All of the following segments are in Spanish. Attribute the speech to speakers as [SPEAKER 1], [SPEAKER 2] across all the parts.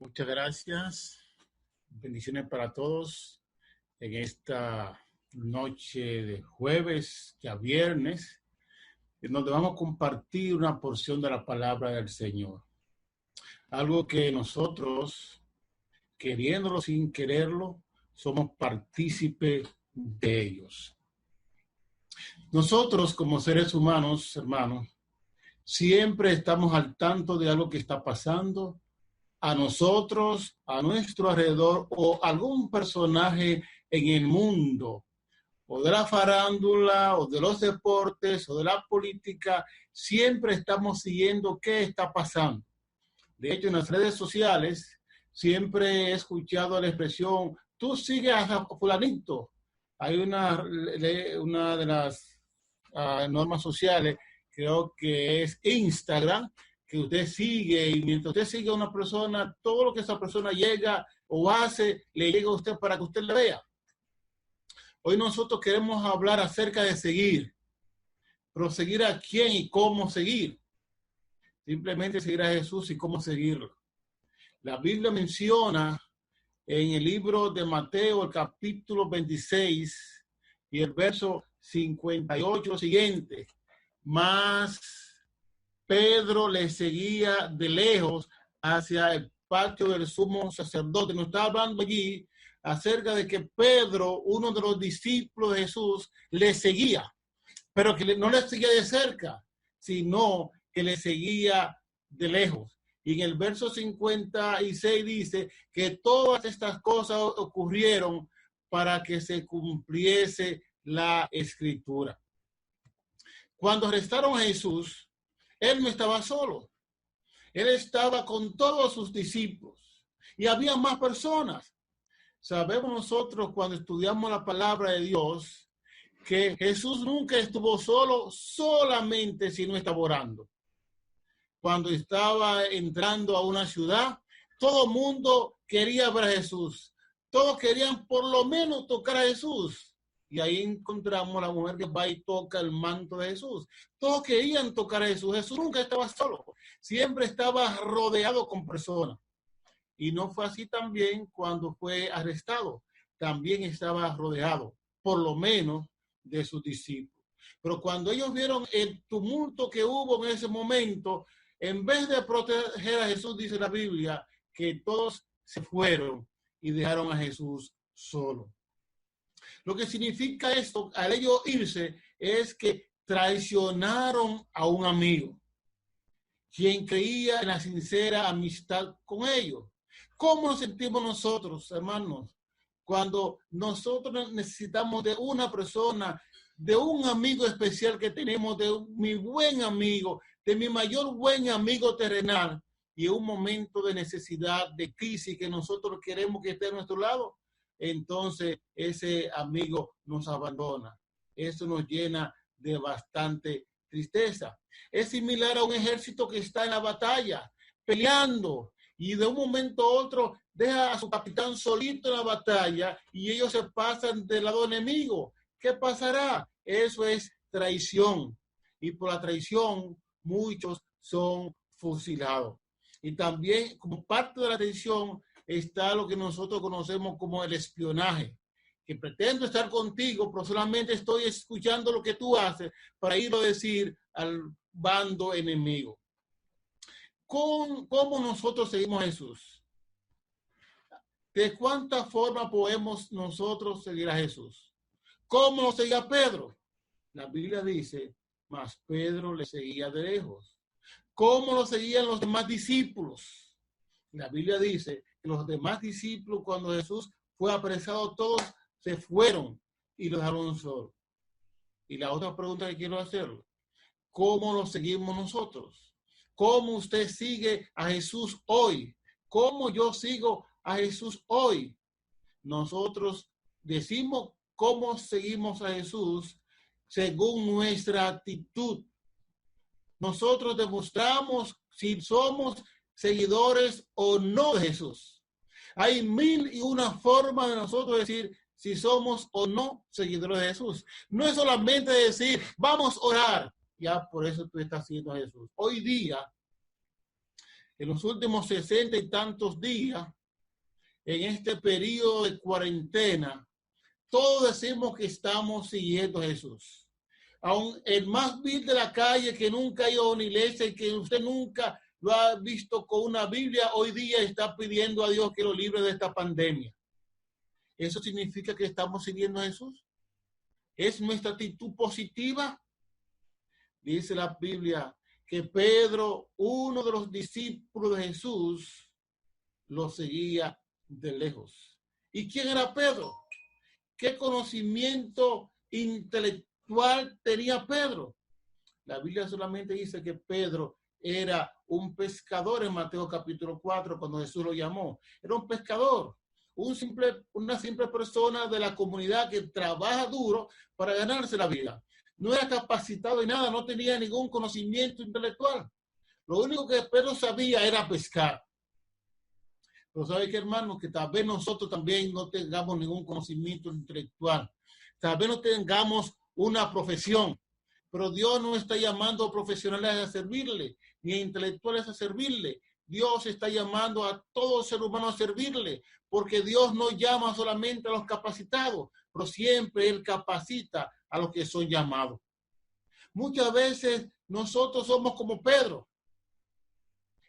[SPEAKER 1] Muchas gracias. Bendiciones para todos en esta noche de jueves, ya viernes, en donde vamos a compartir una porción de la palabra del Señor. Algo que nosotros, queriéndolo sin quererlo, somos partícipes de ellos. Nosotros, como seres humanos, hermanos, siempre estamos al tanto de algo que está pasando a nosotros, a nuestro alrededor, o algún personaje en el mundo, o de la farándula, o de los deportes, o de la política. Siempre estamos siguiendo qué está pasando. De hecho, en las redes sociales siempre he escuchado la expresión: tú sigues a fulanito. Hay una de las normas sociales, creo que es Instagram, que usted sigue, y mientras usted sigue a una persona, todo lo que esa persona llega o hace, le llega a usted para que usted le vea. Hoy nosotros queremos hablar acerca de seguir, pero seguir a quién y cómo seguir. Simplemente seguir a Jesús y cómo seguirlo. La Biblia menciona en el libro de Mateo, el capítulo 26 y el verso 58 lo siguiente: mas Pedro le seguía de lejos hacia el patio del sumo sacerdote. Nos está hablando allí acerca de que Pedro, uno de los discípulos de Jesús, le seguía, pero que no le seguía de cerca, sino que le seguía de lejos. Y en el verso 56 dice que todas estas cosas ocurrieron para que se cumpliese la escritura. Cuando arrestaron a Jesús, él no estaba solo. Él estaba con todos sus discípulos y había más personas. Sabemos nosotros, cuando estudiamos la palabra de Dios, que Jesús nunca estuvo solo, solamente si no estaba orando. Cuando estaba entrando a una ciudad, todo el mundo quería ver a Jesús. Todos querían por lo menos tocar a Jesús. Y ahí encontramos a la mujer que va y toca el manto de Jesús. Todos querían tocar a Jesús. Jesús nunca estaba solo. Siempre estaba rodeado con personas. Y no fue así también cuando fue arrestado. También estaba rodeado, por lo menos, de sus discípulos. Pero cuando ellos vieron el tumulto que hubo en ese momento, en vez de proteger a Jesús, dice la Biblia, que todos se fueron y dejaron a Jesús solo. Lo que significa esto, al ellos irse, es que traicionaron a un amigo, quien creía en la sincera amistad con ellos. ¿Cómo nos sentimos nosotros, hermanos, cuando nosotros necesitamos de una persona, de un amigo especial que tenemos, de mi buen amigo, de mi mayor buen amigo terrenal, y en un momento de necesidad, de crisis, que nosotros queremos que esté a nuestro lado? Entonces ese amigo nos abandona. Eso nos llena de bastante tristeza. Es similar a un ejército que está en la batalla, peleando, y de un momento a otro deja a su capitán solito en la batalla y ellos se pasan del lado enemigo. ¿Qué pasará? Eso es traición. Y por la traición muchos son fusilados. Y también, como parte de la traición, está lo que nosotros conocemos como el espionaje, que pretendo estar contigo, pero solamente estoy escuchando lo que tú haces para ir a decir al bando enemigo. ¿Cómo nosotros seguimos a Jesús? ¿De cuánta forma podemos nosotros seguir a Jesús? ¿Cómo lo seguía Pedro? La Biblia dice, mas Pedro le seguía de lejos. ¿Cómo lo seguían los demás discípulos? La Biblia dice que los demás discípulos, cuando Jesús fue apresado, todos se fueron y lo dejaron solo. Y la otra pregunta que quiero hacerle: ¿cómo lo seguimos nosotros? ¿Cómo usted sigue a Jesús hoy? ¿Cómo yo sigo a Jesús hoy? Nosotros decimos cómo seguimos a Jesús según nuestra actitud. Nosotros demostramos si somos seguidores o no de Jesús. Hay 1001 formas de nosotros decir si somos o no seguidores de Jesús. No es solamente decir, vamos a orar. Ya por eso tú estás siguiendo a Jesús. Hoy día En los últimos 60 y tantos días, en este periodo de cuarentena, todos decimos que estamos siguiendo a Jesús. Aún el más vil de la calle que nunca ha ido a una iglesia y que usted nunca lo ha visto con una Biblia, hoy día está pidiendo a Dios que lo libre de esta pandemia. ¿Eso significa que estamos siguiendo a Jesús? ¿Es nuestra actitud positiva? Dice la Biblia que Pedro, uno de los discípulos de Jesús, lo seguía de lejos. ¿Y quién era Pedro? ¿Qué conocimiento intelectual tenía Pedro? La Biblia solamente dice que Pedro era un pescador en Mateo capítulo 4, cuando Jesús lo llamó. Era un pescador, una simple persona de la comunidad que trabaja duro para ganarse la vida. No era capacitado en nada, no tenía ningún conocimiento intelectual. Lo único que Pedro sabía era pescar. Pero ¿sabe qué, hermano? Que tal vez nosotros también no tengamos ningún conocimiento intelectual. Tal vez no tengamos una profesión. Pero Dios no está llamando a profesionales a servirle, ni a intelectuales a servirle. Dios está llamando a todo ser humano a servirle, porque Dios no llama solamente a los capacitados, pero siempre Él capacita a los que son llamados. Muchas veces nosotros somos como Pedro,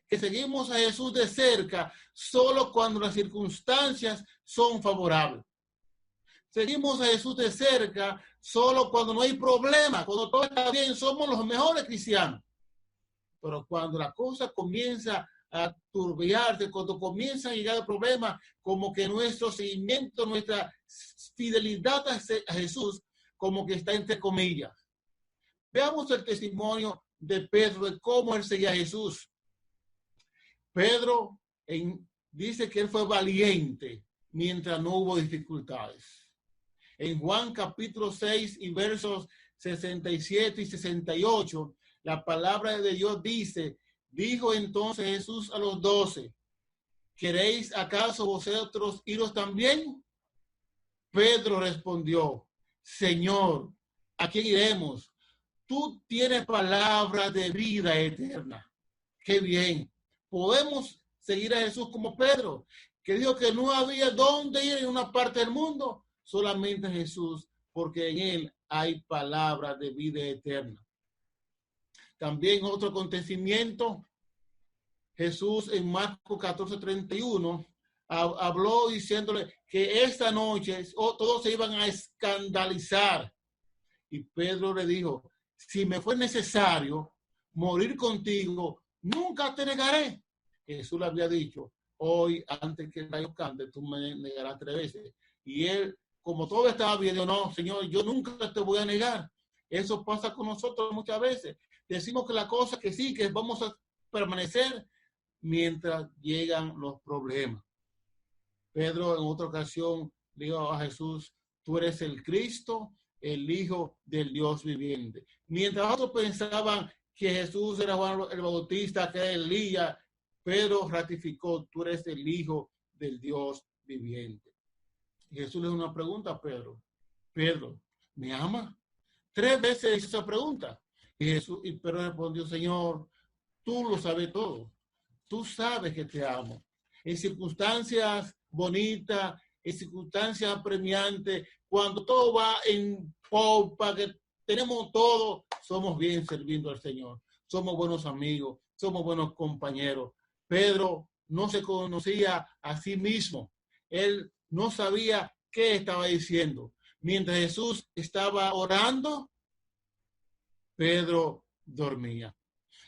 [SPEAKER 1] que seguimos a Jesús de cerca solo cuando las circunstancias son favorables. Seguimos a Jesús de cerca solo cuando no hay problema, cuando todo está bien, somos los mejores cristianos. Pero cuando la cosa comienza a turbiarse, cuando comienzan a llegar problemas, como que nuestro seguimiento, nuestra fidelidad a Jesús, como que está entre comillas. Veamos el testimonio de Pedro, de cómo él seguía a Jesús. Pedro dice que él fue valiente mientras no hubo dificultades. En Juan capítulo 6 y versos 67 y 68, la palabra de Dios dice, dijo entonces Jesús a los 12, ¿queréis acaso vosotros iros también? Pedro respondió, Señor, ¿a quién iremos? Tú tienes palabra de vida eterna. Qué bien. Podemos seguir a Jesús como Pedro, que dijo que no había dónde ir en una parte del mundo, solamente Jesús, porque en Él hay palabra de vida eterna. También otro acontecimiento, Jesús en Marcos 14:31 habló diciéndole que esta noche todos se iban a escandalizar. Y Pedro le dijo, si me fue necesario morir contigo, nunca te negaré. Jesús le había dicho, hoy antes que el gallo cante, tú me negarás 3 veces. Y él, como todo estaba bien, dijo, no, Señor, yo nunca te voy a negar. Eso pasa con nosotros muchas veces. Decimos que la cosa que sí, que vamos a permanecer mientras llegan los problemas. Pedro en otra ocasión dijo a Jesús, tú eres el Cristo, el Hijo del Dios viviente. Mientras otros pensaban que Jesús era Juan el Bautista, que era Elías, Pedro ratificó, tú eres el Hijo del Dios viviente. Y Jesús le hizo una pregunta a Pedro. Pedro, ¿me ama? 3 veces hizo esa pregunta. Y Pedro respondió, Señor, tú lo sabes todo. Tú sabes que te amo. En circunstancias bonitas, en circunstancias apremiantes, cuando todo va en popa, que tenemos todo, somos bien sirviendo al Señor. Somos buenos amigos, somos buenos compañeros. Pedro no se conocía a sí mismo. Él no sabía qué estaba diciendo. Mientras Jesús estaba orando, Pedro dormía.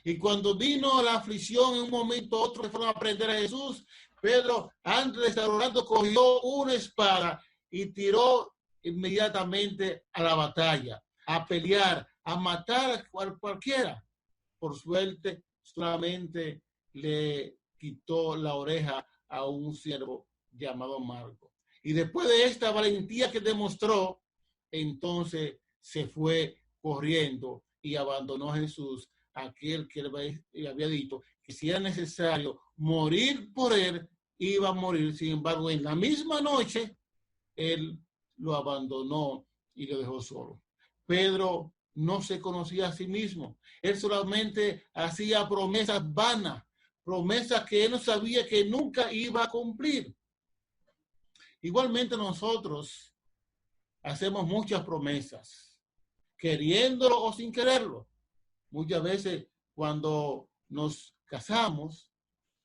[SPEAKER 1] Y cuando vino la aflicción en un momento otro que fueron a prender a Jesús, Pedro, antes de estar orando, cogió una espada y tiró inmediatamente a la batalla, a pelear, a matar a cualquiera. Por suerte, solamente le quitó la oreja a un siervo llamado Marco. Y después de esta valentía que demostró, entonces se fue corriendo y abandonó a Jesús, aquel que le había dicho que si era necesario morir por él, iba a morir. Sin embargo, en la misma noche, él lo abandonó y lo dejó solo. Pedro no se conocía a sí mismo. Él solamente hacía promesas vanas, promesas que él no sabía que nunca iba a cumplir. Igualmente nosotros hacemos muchas promesas, queriéndolo o sin quererlo. Muchas veces cuando nos casamos,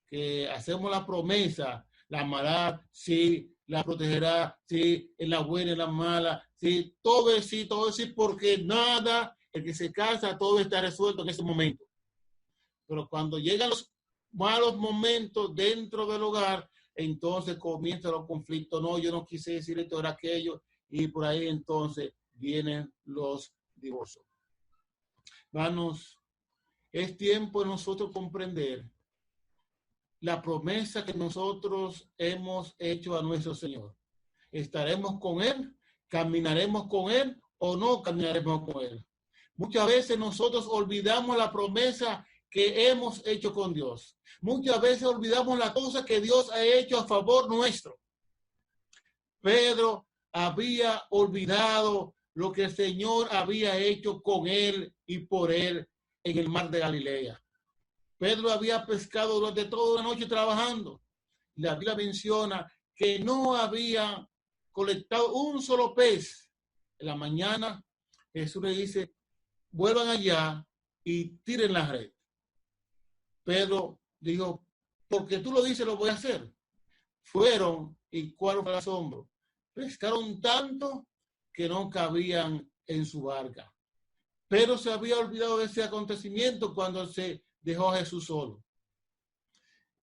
[SPEAKER 1] que hacemos la promesa, la amará, sí, la protegerá, sí, en la buena y en la mala, sí, todo es sí, porque nada, el que se casa, todo está resuelto en ese momento. Pero cuando llegan los malos momentos dentro del hogar, entonces comienzan los conflictos. No, yo no quise decir esto, era aquello, y por ahí entonces vienen los divorcios. Hermanos, es tiempo de nosotros comprender la promesa que nosotros hemos hecho a nuestro Señor. ¿Estaremos con Él? ¿Caminaremos con Él o no caminaremos con Él? Muchas veces nosotros olvidamos la promesa que hemos hecho con Dios. Muchas veces olvidamos la cosa que Dios ha hecho a favor nuestro. Pedro había olvidado lo que el Señor había hecho con él y por él en el mar de Galilea. Pedro había pescado durante toda la noche trabajando. La Biblia menciona que no había colectado un solo pez. En la mañana Jesús le dice, vuelvan allá y tiren la red. Pedro dijo, porque tú lo dices, lo voy a hacer. Fueron y ¿cuál fue el asombro? Pescaron tanto que no cabían en su barca. Pero se había olvidado de ese acontecimiento cuando se dejó a Jesús solo.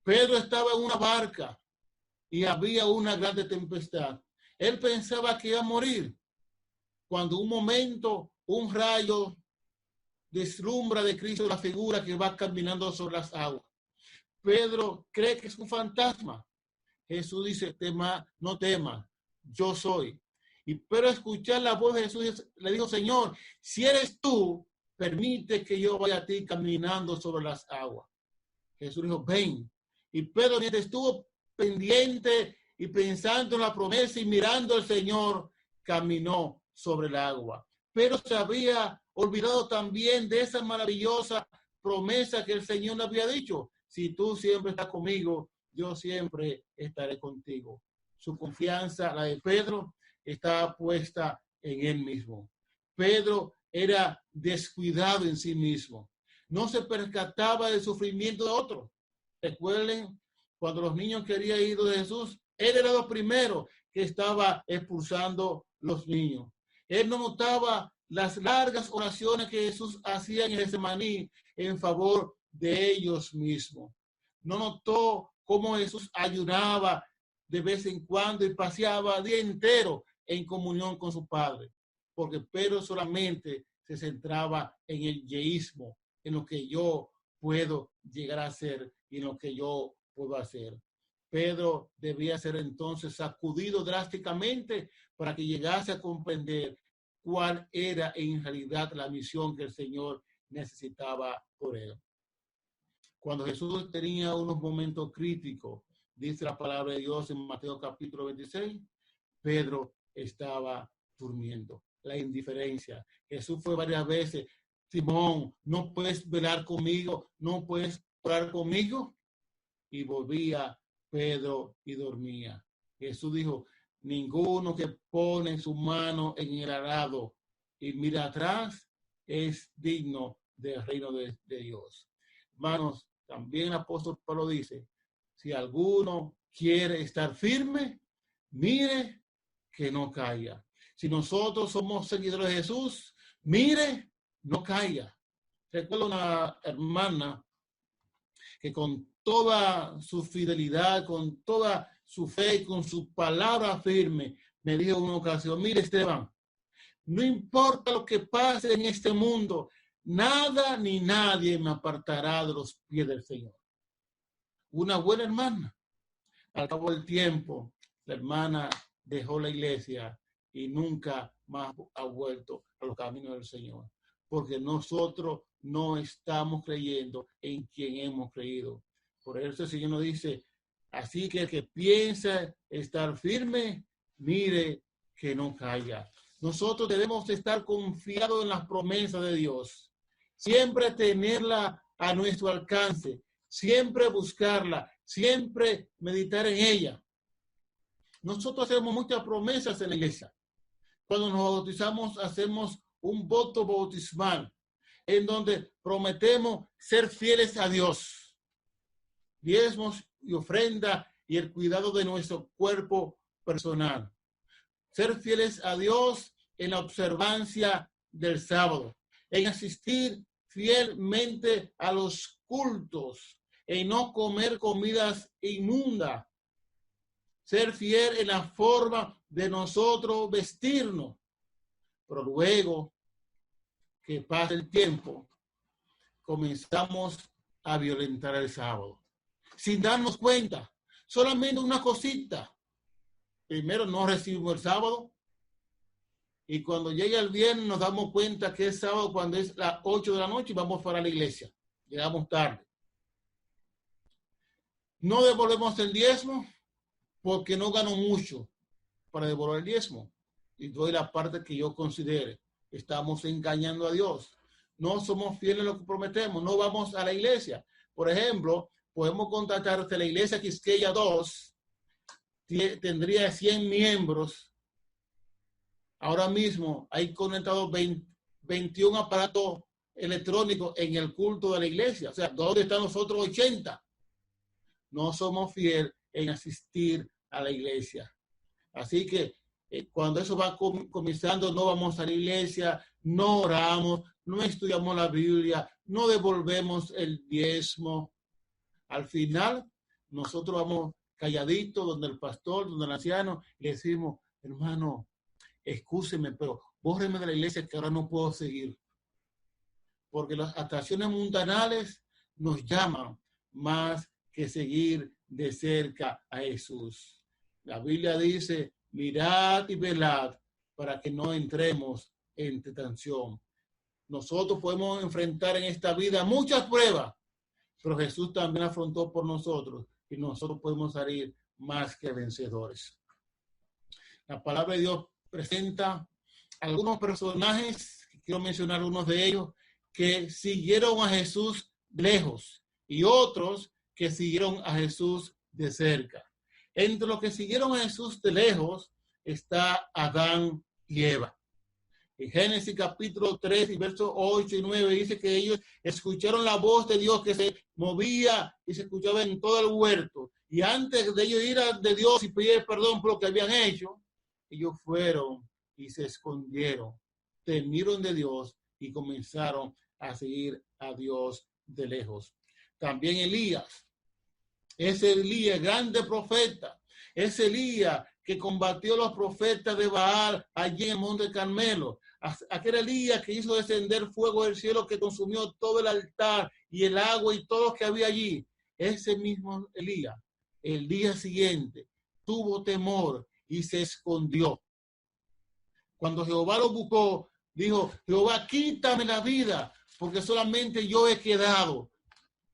[SPEAKER 1] Pedro estaba en una barca y había una grande tempestad. Él pensaba que iba a morir cuando un momento, un rayo deslumbra de Cristo la figura que va caminando sobre las aguas. Pedro cree que es un fantasma. Jesús dice, no temas, yo soy. Y Pedro escuchar la voz de Jesús le dijo, Señor, si eres tú, permite que yo vaya a ti caminando sobre las aguas. Jesús dijo, ven. Y Pedro, mientras estuvo pendiente y pensando en la promesa y mirando al Señor, caminó sobre el agua. Pero se había olvidado también de esa maravillosa promesa que el Señor le había dicho. Si tú siempre estás conmigo, yo siempre estaré contigo. Su confianza, la de Pedro, estaba puesta en él mismo. Pedro era descuidado en sí mismo. No se percataba del sufrimiento de otro. Recuerden, cuando los niños querían ir de Jesús, él era lo primero que estaba expulsando los niños. Él no notaba las largas oraciones que Jesús hacía en Getsemaní en favor de ellos mismos. No notó cómo Jesús ayunaba de vez en cuando y paseaba el día entero en comunión con su Padre, porque Pedro solamente se centraba en el yeísmo, en lo que yo puedo llegar a hacer y en lo que yo puedo hacer. Pedro debía ser entonces sacudido drásticamente para que llegase a comprender cuál era en realidad la misión que el Señor necesitaba por él. Cuando Jesús tenía unos momentos críticos, dice la palabra de Dios en Mateo capítulo 26, Pedro estaba durmiendo. La indiferencia. Jesús fue varias veces, Simón, ¿no puedes velar conmigo? ¿No puedes orar conmigo? Y volvía Pedro y dormía. Jesús dijo, ninguno que pone su mano en el arado y mira atrás es digno del reino de Dios. Hermanos, también el apóstol Pablo dice, si alguno quiere estar firme, mire que no caiga. Si nosotros somos seguidores de Jesús, mire, no caiga. Recuerdo una hermana que con toda su fidelidad, con toda su fe, con su palabra firme, me dijo en una ocasión, mire Esteban, no importa lo que pase en este mundo, nada ni nadie me apartará de los pies del Señor. Una buena hermana. Al cabo del tiempo, la hermana dejó la iglesia y nunca más ha vuelto a los caminos del Señor, porque nosotros no estamos creyendo en quien hemos creído. Por eso el Señor nos dice, así que el que piensa estar firme, mire que no caiga. Nosotros debemos estar confiados en las promesas de Dios, siempre tenerla a nuestro alcance, siempre buscarla, siempre meditar en ella. Nosotros hacemos muchas promesas en la iglesia. Cuando nos bautizamos, hacemos un voto bautismal en donde prometemos ser fieles a Dios. Diezmos y ofrenda y el cuidado de nuestro cuerpo personal. Ser fieles a Dios en la observancia del sábado, en asistir fielmente a los cultos, en no comer comidas inmundas, ser fiel en la forma de nosotros vestirnos. Pero luego que pasa el tiempo, comenzamos a violentar el sábado, sin darnos cuenta. Solamente una cosita. Primero no recibimos el sábado, y cuando llega el viernes nos damos cuenta que es sábado cuando es las 8 de la noche y vamos para la iglesia. Llegamos tarde. No devolvemos el diezmo porque no gano mucho para devolver el diezmo. Y doy la parte que yo considere. Estamos engañando a Dios. No somos fieles a lo que prometemos. No vamos a la iglesia. Por ejemplo, podemos contactar de la iglesia Quisqueya 2. Tendría 100 miembros. Ahora mismo hay conectados 21 aparatos electrónicos en el culto de la iglesia. O sea, ¿dónde están los otros 80? No somos fieles en asistir a la iglesia. Así que cuando eso va comenzando, no vamos a la iglesia, no oramos, no estudiamos la Biblia, no devolvemos el diezmo. Al final, nosotros vamos calladitos donde el pastor, donde el anciano, y le decimos, hermano, excúseme, pero bórreme de la iglesia que ahora no puedo seguir. Porque las atracciones mundanales nos llaman más que seguir de cerca a Jesús. La Biblia dice, mirad y velad para que no entremos en tentación. Nosotros podemos enfrentar en esta vida muchas pruebas, pero Jesús también afrontó por nosotros y nosotros podemos salir más que vencedores. La palabra de Dios presenta algunos personajes, quiero mencionar algunos de ellos, que siguieron a Jesús lejos y otros que siguieron a Jesús de cerca. Entre los que siguieron a Jesús de lejos está Adán y Eva. En Génesis capítulo 3 y versos 8 y 9 dice que ellos escucharon la voz de Dios que se movía y se escuchaba en todo el huerto. Y antes de ellos ir de Dios y pedir perdón por lo que habían hecho, ellos fueron y se escondieron, temieron de Dios y comenzaron a seguir a Dios de lejos. También Elías, ese Elías, grande profeta, ese Elías que combatió a los profetas de Baal allí en el monte Carmelo, aquel Elías que hizo descender fuego del cielo que consumió todo el altar y el agua y todo lo que había allí. Ese mismo Elías, el día siguiente, tuvo temor y se escondió. Cuando Jehová lo buscó, dijo, Jehová, quítame la vida, porque solamente yo he quedado,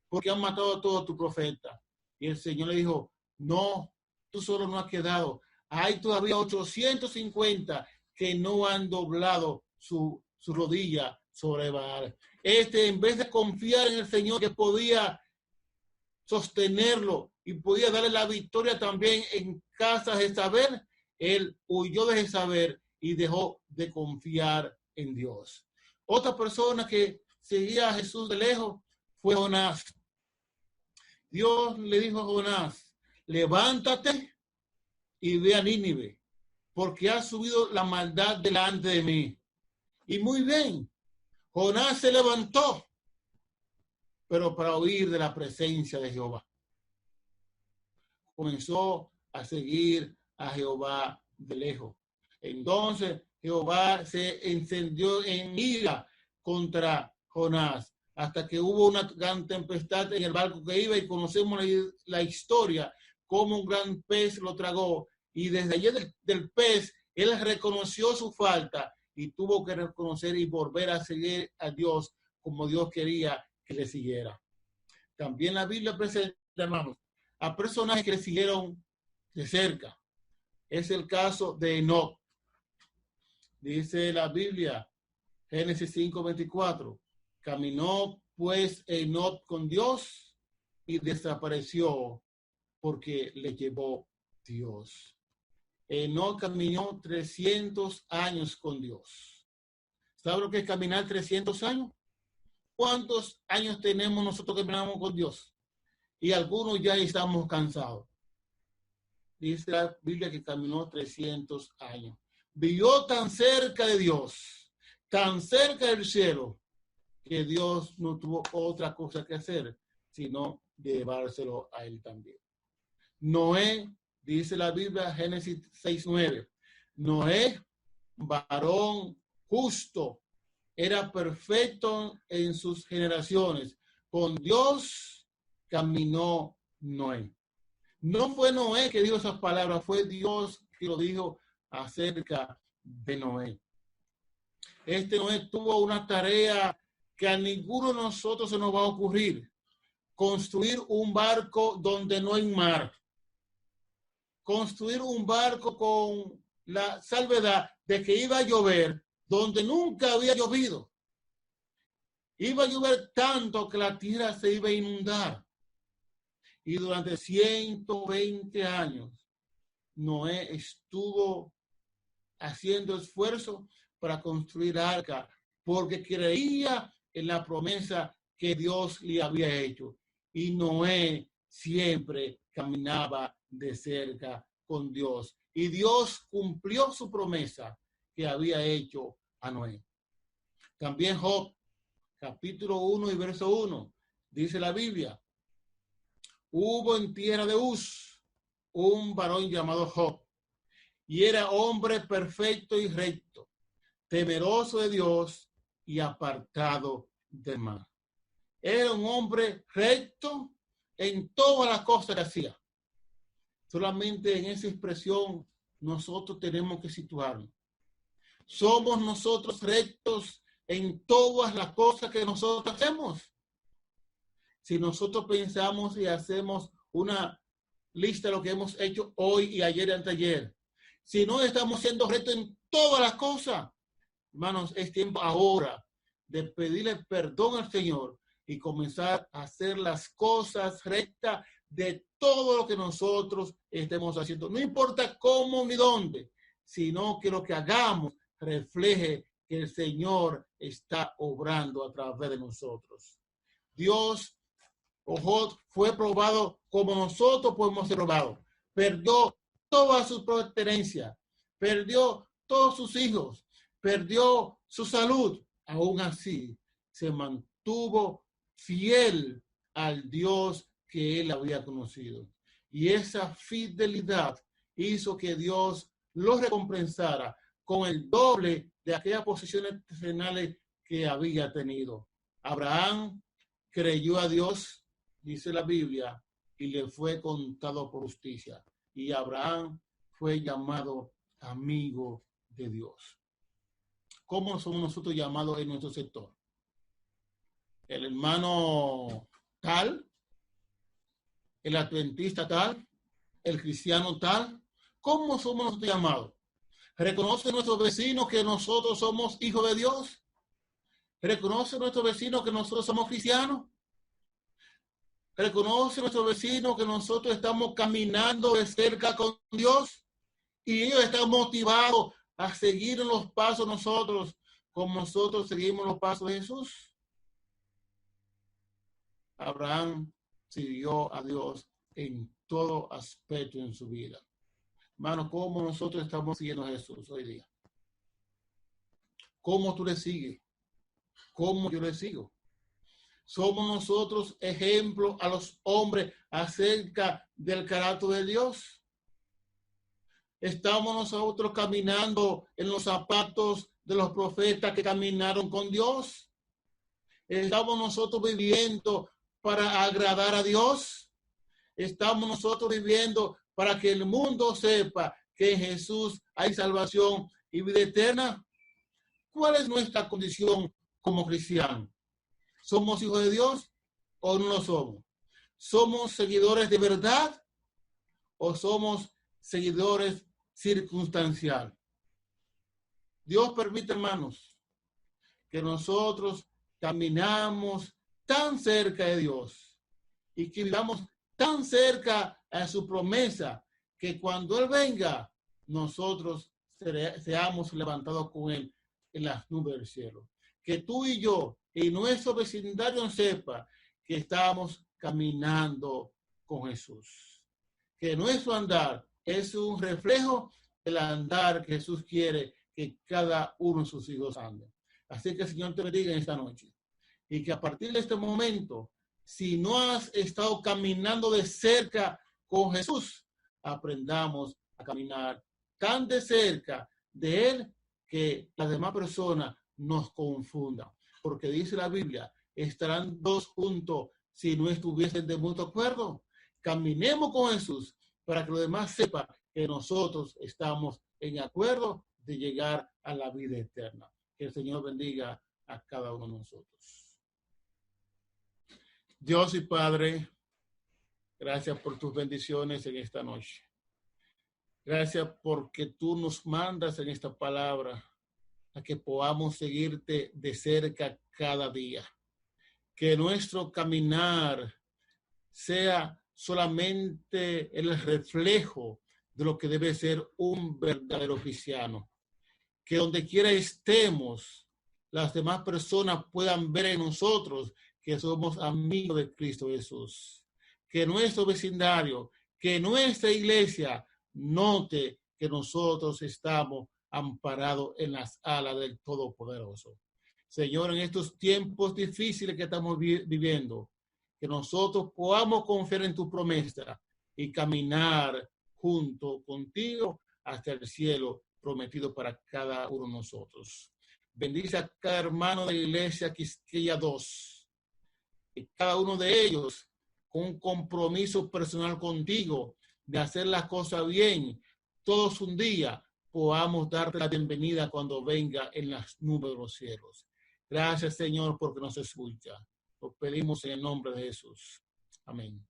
[SPEAKER 1] porque han matado a todos tus profetas. Y el Señor le dijo, no, tú solo no has quedado. Hay todavía 850 que no han doblado su rodilla sobre Baal. En vez de confiar en el Señor que podía sostenerlo y podía darle la victoria también en casa de Jezabel, él huyó de Jezabel y dejó de confiar en Dios. Otra persona que seguía a Jesús de lejos fue Jonás. Dios le dijo a Jonás, levántate y ve a Nínive, porque ha subido la maldad delante de mí. Y muy bien, Jonás se levantó, pero para huir de la presencia de Jehová. Comenzó a seguir a Jehová de lejos. Entonces Jehová se encendió en ira contra Jonás, hasta que hubo una gran tempestad en el barco que iba, y conocemos la historia, cómo un gran pez lo tragó, y desde allí del pez, él reconoció su falta, y tuvo que reconocer y volver a seguir a Dios como Dios quería que le siguiera. También la Biblia presenta, hermanos, a personajes que le siguieron de cerca. Es el caso de Enoc. Dice la Biblia, Génesis 5:24, caminó pues Enoc con Dios y desapareció porque le llevó Dios. Enoc caminó 300 años con Dios. ¿Sabe lo que es caminar 300 años? ¿Cuántos años tenemos nosotros que caminamos con Dios? Y algunos ya estamos cansados. Dice la Biblia que caminó 300 años. Vivió tan cerca de Dios, tan cerca del cielo, que Dios no tuvo otra cosa que hacer, sino llevárselo a él también. Noé, dice la Biblia, Génesis 6:9. Noé, varón justo, era perfecto en sus generaciones. Con Dios caminó Noé. No fue Noé que dijo esas palabras, fue Dios que lo dijo acerca de Noé. Este Noé tuvo una tarea que a ninguno de nosotros se nos va a ocurrir: construir un barco donde no hay mar. Construir un barco con la salvedad de que iba a llover donde nunca había llovido. Iba a llover tanto que la tierra se iba a inundar. Y durante 120 años, Noé estuvo haciendo esfuerzo para construir arca, porque creía en la promesa que Dios le había hecho. Y Noé siempre caminaba de cerca con Dios. Y Dios cumplió su promesa que había hecho a Noé. También Job, capítulo 1 y verso 1, dice la Biblia: hubo en tierra de Uz un varón llamado Job, y era hombre perfecto y recto, temeroso de Dios y apartado del mal. Era un hombre recto en todas las cosas que hacía. Solamente en esa expresión nosotros tenemos que situarnos. ¿Somos nosotros rectos en todas las cosas que nosotros hacemos? Si nosotros pensamos y hacemos una lista de lo que hemos hecho hoy y ayer y anteayer, si no estamos siendo rectos en todas las cosas, hermanos, es tiempo ahora de pedirle perdón al Señor y comenzar a hacer las cosas rectas de todo lo que nosotros estemos haciendo. No importa cómo ni dónde, sino que lo que hagamos refleje que el Señor está obrando a través de nosotros. Dios, Job, fue probado como nosotros podemos ser probados. Perdió toda su pertenencia, perdió todos sus hijos, perdió su salud. Aún así, se mantuvo fiel al Dios que él había conocido. Y esa fidelidad hizo que Dios lo recompensara con el doble de aquellas posiciones terrenales que había tenido. Abraham creyó a Dios, dice la Biblia, y le fue contado por justicia. Y Abraham fue llamado amigo de Dios. ¿Cómo somos nosotros llamados en nuestro sector? El hermano tal, el adventista tal, el cristiano tal. ¿Cómo somos nosotros llamados? ¿Reconoce nuestros vecinos que nosotros somos hijos de Dios? ¿Reconoce nuestros vecinos que nosotros somos cristianos? ¿Reconoce nuestro vecino que nosotros estamos caminando de cerca con Dios? Y ellos están motivados a seguir en los pasos nosotros, como nosotros seguimos los pasos de Jesús. Abraham siguió a Dios en todo aspecto en su vida. Hermano, ¿cómo nosotros estamos siguiendo a Jesús hoy día? ¿Cómo tú le sigues? ¿Cómo yo le sigo? ¿Somos nosotros ejemplo a los hombres acerca del carácter de Dios? ¿Estamos nosotros caminando en los zapatos de los profetas que caminaron con Dios? ¿Estamos nosotros viviendo para agradar a Dios? ¿Estamos nosotros viviendo para que el mundo sepa que en Jesús hay salvación y vida eterna? ¿Cuál es nuestra condición como cristianos? ¿Somos hijos de Dios o no lo somos? ¿Somos seguidores de verdad o somos seguidores circunstanciales? Dios permite, hermanos, que nosotros caminamos tan cerca de Dios y que vivamos tan cerca a su promesa que cuando Él venga, nosotros seamos levantados con Él en las nubes del cielo. Que tú y yo y nuestro vecindario sepa que estamos caminando con Jesús. Que nuestro andar es un reflejo del andar que Jesús quiere que cada uno de sus hijos ande. Así que el Señor te bendiga en esta noche. Y que a partir de este momento, si no has estado caminando de cerca con Jesús, aprendamos a caminar tan de cerca de Él que las demás personas nos confundan. Porque dice la Biblia, estarán dos juntos si no estuviesen de mutuo acuerdo. Caminemos con Jesús para que los demás sepan que nosotros estamos en acuerdo de llegar a la vida eterna. Que el Señor bendiga a cada uno de nosotros. Dios y Padre, gracias por tus bendiciones en esta noche. Gracias porque tú nos mandas en esta palabra a que podamos seguirte de cerca cada día. Que nuestro caminar sea solamente el reflejo de lo que debe ser un verdadero cristiano. Que donde quiera estemos, las demás personas puedan ver en nosotros que somos amigos de Cristo Jesús. Que nuestro vecindario, que nuestra iglesia note que nosotros estamos amparados en las alas del Todopoderoso. Señor, en estos tiempos difíciles que estamos viviendo, que nosotros podamos confiar en tu promesa y caminar junto contigo hasta el cielo prometido para cada uno de nosotros. Bendice a cada hermano de la iglesia Quisqueya 2, y cada uno de ellos con un compromiso personal contigo de hacer las cosas bien. Todos un día podamos darte la bienvenida cuando venga en las nubes de los cielos. Gracias, Señor, porque nos escucha. Lo pedimos en el nombre de Jesús. Amén.